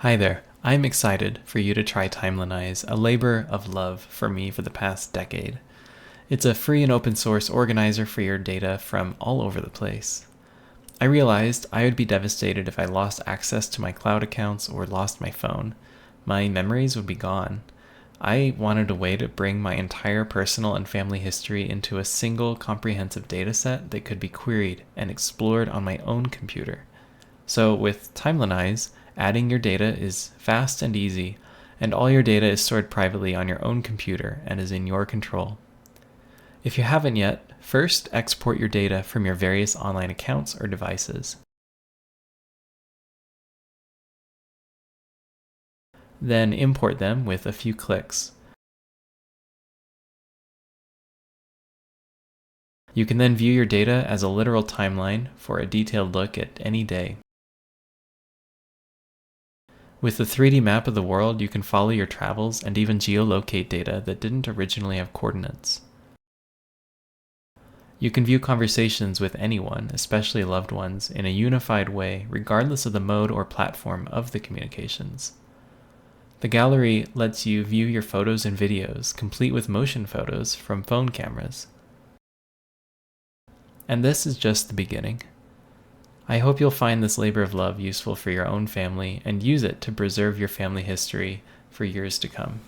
Hi there. I'm excited for you to try Timelinize, a labor of love for me for the past decade. It's a free and open source organizer for your data from all over the place. I realized I would be devastated if I lost access to my cloud accounts or lost my phone. My memories would be gone. I wanted a way to bring my entire personal and family history into a single comprehensive dataset that could be queried and explored on my own computer. So with Timelinize, adding your data is fast and easy, and all your data is stored privately on your own computer and is in your control. If you haven't yet, first export your data from your various online accounts or devices. Then import them with a few clicks. You can then view your data as a literal timeline for a detailed look at any day. With the 3D map of the world, you can follow your travels and even geolocate data that didn't originally have coordinates. You can view conversations with anyone, especially loved ones, in a unified way, regardless of the mode or platform of the communications. The gallery lets you view your photos and videos, complete with motion photos from phone cameras. And this is just the beginning. I hope you'll find this labor of love useful for your own family and use it to preserve your family history for years to come.